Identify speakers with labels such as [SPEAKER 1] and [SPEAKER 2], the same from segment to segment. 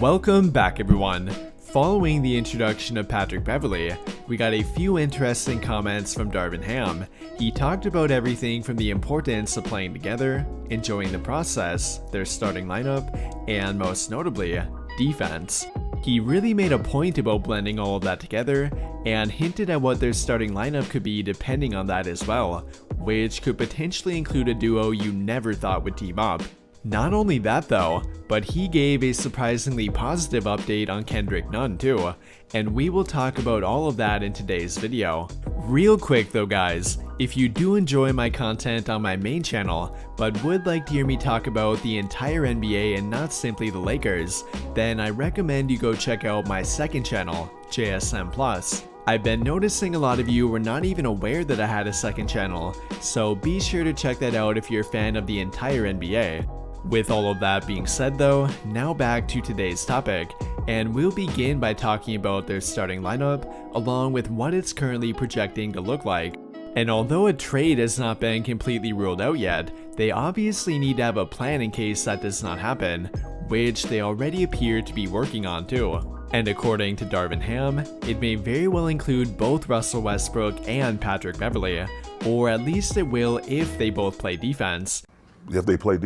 [SPEAKER 1] Welcome back, everyone. Following the introduction of Patrick Beverley, we got a few interesting comments from Darvin Ham. He talked about everything from the importance of playing together, enjoying the process, their starting lineup, and most notably, defense. He really made a point about blending all of that together and hinted at what their starting lineup could be depending on that as well, which could potentially include a duo you never thought would team up. Not only that though, but he gave a surprisingly positive update on Kendrick Nunn too, and we will talk about all of that in today's video. Real quick though guys, if you do enjoy my content on my main channel, but would like to hear me talk about the entire NBA and not simply the Lakers, then I recommend you go check out my second channel, JSM+. I've been noticing a lot of you were not even aware that I had a second channel, so be sure to check that out if you're a fan of the entire NBA. With all of that being said though, now back to today's topic, and we'll begin by talking about their starting lineup, along with what it's currently projecting to look like. And although a trade has not been completely ruled out yet, they obviously need to have a plan in case that does not happen, which they already appear to be working on too. And according to Darvin Ham, it may very well include both Russell Westbrook and Patrick Beverley, or at least it will if they both play defense.
[SPEAKER 2] If they play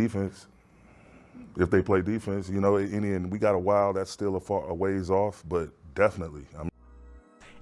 [SPEAKER 2] defense, you know, and we got a while, that's still a ways off, but definitely.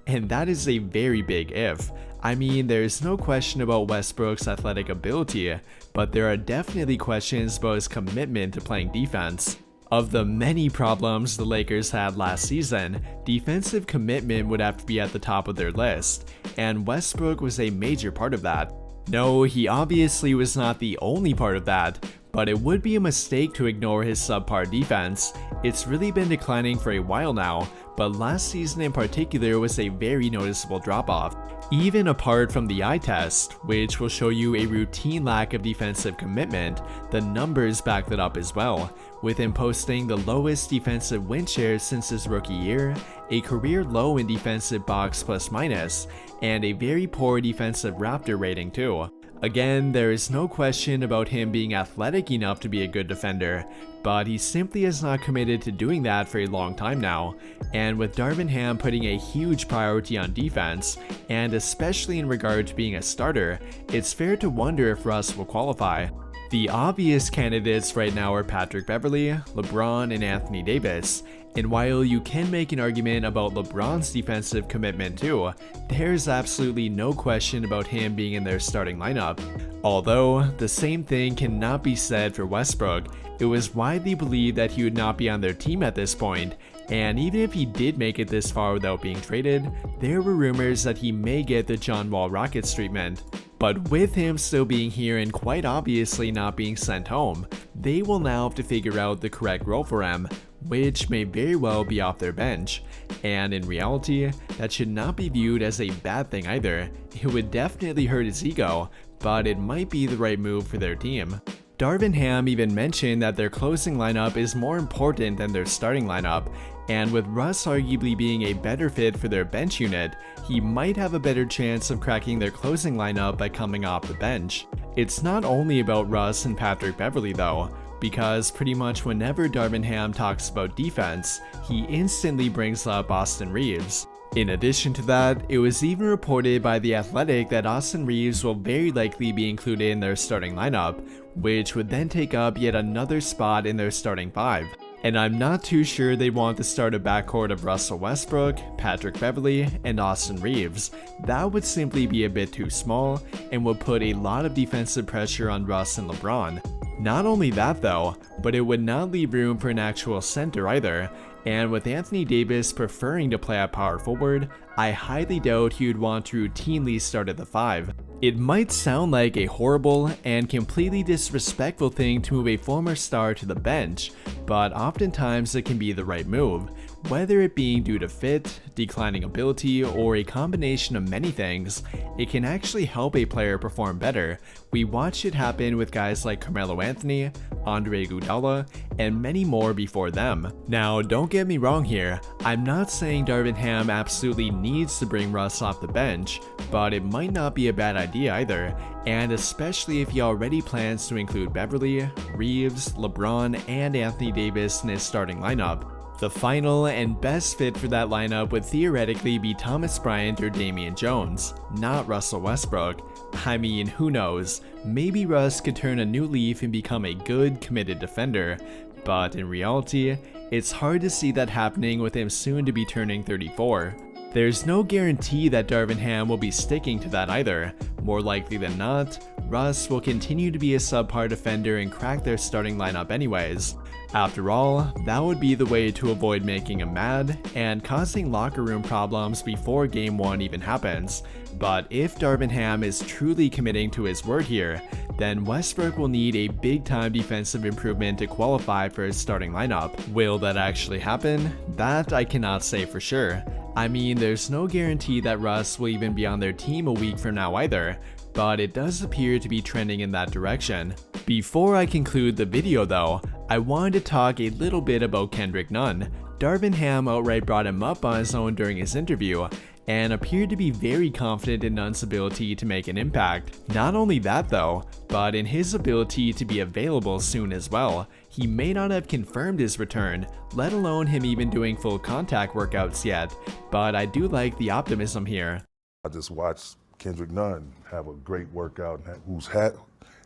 [SPEAKER 1] And that is a very big if. I mean, there's no question about Westbrook's athletic ability, but there are definitely questions about his commitment to playing defense. Of the many problems the Lakers had last season, defensive commitment would have to be at the top of their list, and Westbrook was a major part of that. No, he obviously was not the only part of that, but it would be a mistake to ignore his subpar defense. It's really been declining for a while now, but last season in particular was a very noticeable drop-off. Even apart from the eye test, which will show you a routine lack of defensive commitment, the numbers back that up as well, with him posting the lowest defensive win share since his rookie year, a career low in defensive box plus minus, and a very poor defensive Raptor rating too. Again, there is no question about him being athletic enough to be a good defender, but he simply has not committed to doing that for a long time now, and with Darvin Ham putting a huge priority on defense, and especially in regard to being a starter, it's fair to wonder if Russ will qualify. The obvious candidates right now are Patrick Beverley, LeBron, and Anthony Davis, and while you can make an argument about LeBron's defensive commitment too, there's absolutely no question about him being in their starting lineup. Although, the same thing cannot be said for Westbrook. It was widely believed that he would not be on their team at this point, and even if he did make it this far without being traded, there were rumors that he may get the John Wall Rockets treatment. But with him still being here and quite obviously not being sent home, they will now have to figure out the correct role for him, which may very well be off their bench. And in reality, that should not be viewed as a bad thing either. It would definitely hurt his ego, but it might be the right move for their team. Darvin Ham even mentioned that their closing lineup is more important than their starting lineup, and with Russ arguably being a better fit for their bench unit, he might have a better chance of cracking their closing lineup by coming off the bench. It's not only about Russ and Patrick Beverley though, because pretty much whenever Darvin Ham talks about defense, he instantly brings up Austin Reeves. In addition to that, it was even reported by The Athletic that Austin Reeves will very likely be included in their starting lineup, which would then take up yet another spot in their starting five. And I'm not too sure they want to start a backcourt of Russell Westbrook, Patrick Beverley, and Austin Reeves. That would simply be a bit too small and would put a lot of defensive pressure on Russ and LeBron. Not only that though, but it would not leave room for an actual center either, and with Anthony Davis preferring to play at power forward, I highly doubt he would want to routinely start at the 5. It might sound like a horrible and completely disrespectful thing to move a former star to the bench, but oftentimes it can be the right move. Whether it being due to fit, declining ability, or a combination of many things, it can actually help a player perform better. We watched it happen with guys like Carmelo Anthony, Andre Iguodala, and many more before them. Now, don't get me wrong here, I'm not saying Darvin Ham absolutely needs to bring Russ off the bench, but it might not be a bad idea either, and especially if he already plans to include Beverley, Reeves, LeBron, and Anthony Davis in his starting lineup. The final and best fit for that lineup would theoretically be Thomas Bryant or Damian Jones, not Russell Westbrook. I mean, who knows, maybe Russ could turn a new leaf and become a good, committed defender, but in reality, it's hard to see that happening with him soon to be turning 34. There's no guarantee that Darvin Ham will be sticking to that either. More likely than not, Russ will continue to be a subpar defender and crack their starting lineup anyways. After all, that would be the way to avoid making him mad and causing locker room problems before Game 1 even happens. But if Darvin Ham is truly committing to his word here, then Westbrook will need a big time defensive improvement to qualify for his starting lineup. Will that actually happen? That I cannot say for sure. I mean, there's no guarantee that Russ will even be on their team a week from now either, but it does appear to be trending in that direction. Before I conclude the video though, I wanted to talk a little bit about Kendrick Nunn. Darvin Ham outright brought him up on his own during his interview, and appeared to be very confident in Nunn's ability to make an impact. Not only that though, but in his ability to be available soon as well. He may not have confirmed his return, let alone him even doing full contact workouts yet, but I do like the optimism here.
[SPEAKER 2] I just watched Kendrick Nunn have a great workout,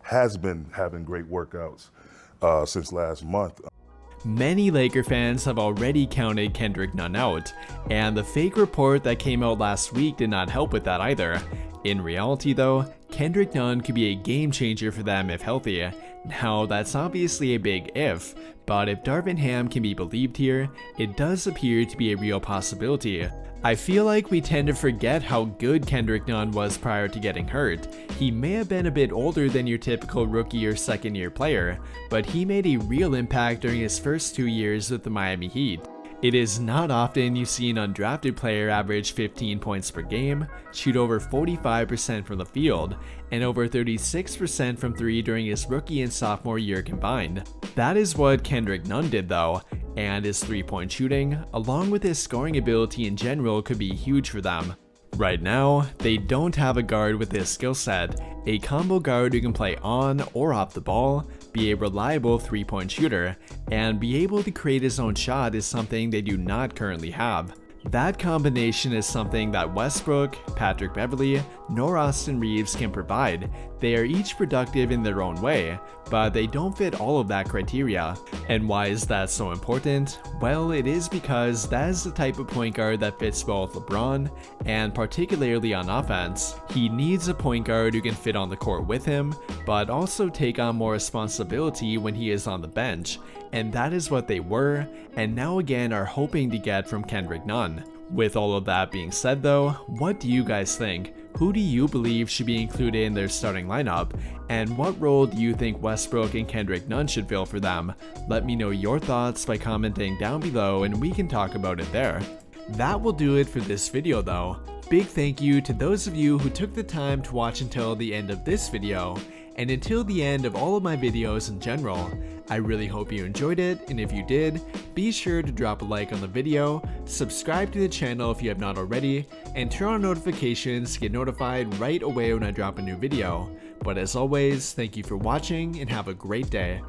[SPEAKER 2] has been having great workouts since last month.
[SPEAKER 1] Many Laker fans have already counted Kendrick Nunn out, and the fake report that came out last week did not help with that either. In reality though, Kendrick Nunn could be a game changer for them if healthy. Now that's obviously a big if, but if Darvin Ham can be believed here, it does appear to be a real possibility. I feel like we tend to forget how good Kendrick Nunn was prior to getting hurt. He may have been a bit older than your typical rookie or second year player, but he made a real impact during his first 2 years with the Miami Heat. It is not often you see an undrafted player average 15 points per game, shoot over 45% from the field, and over 36% from 3 during his rookie and sophomore year combined. That is what Kendrick Nunn did though, and his 3-point shooting, along with his scoring ability in general, could be huge for them. Right now, they don't have a guard with this skill set, a combo guard who can play on or off the ball, be a reliable 3-point shooter, and be able to create his own shot is something they do not currently have. That combination is something that Westbrook, Patrick Beverley, nor Austin Reeves can provide. They are each productive in their own way, but they don't fit all of that criteria. And why is that so important? Well, it is because that is the type of point guard that fits both LeBron and particularly on offense. He needs a point guard who can fit on the court with him, but also take on more responsibility when he is on the bench. And that is what they were, and now again are hoping to get from Kendrick Nunn. With all of that being said though, what do you guys think? Who do you believe should be included in their starting lineup? And what role do you think Westbrook and Kendrick Nunn should fill for them? Let me know your thoughts by commenting down below and we can talk about it there. That will do it for this video though. Big thank you to those of you who took the time to watch until the end of this video, and until the end of all of my videos in general. I really hope you enjoyed it, and if you did, be sure to drop a like on the video, subscribe to the channel if you have not already, and turn on notifications to get notified right away when I drop a new video. But as always, thank you for watching and have a great day.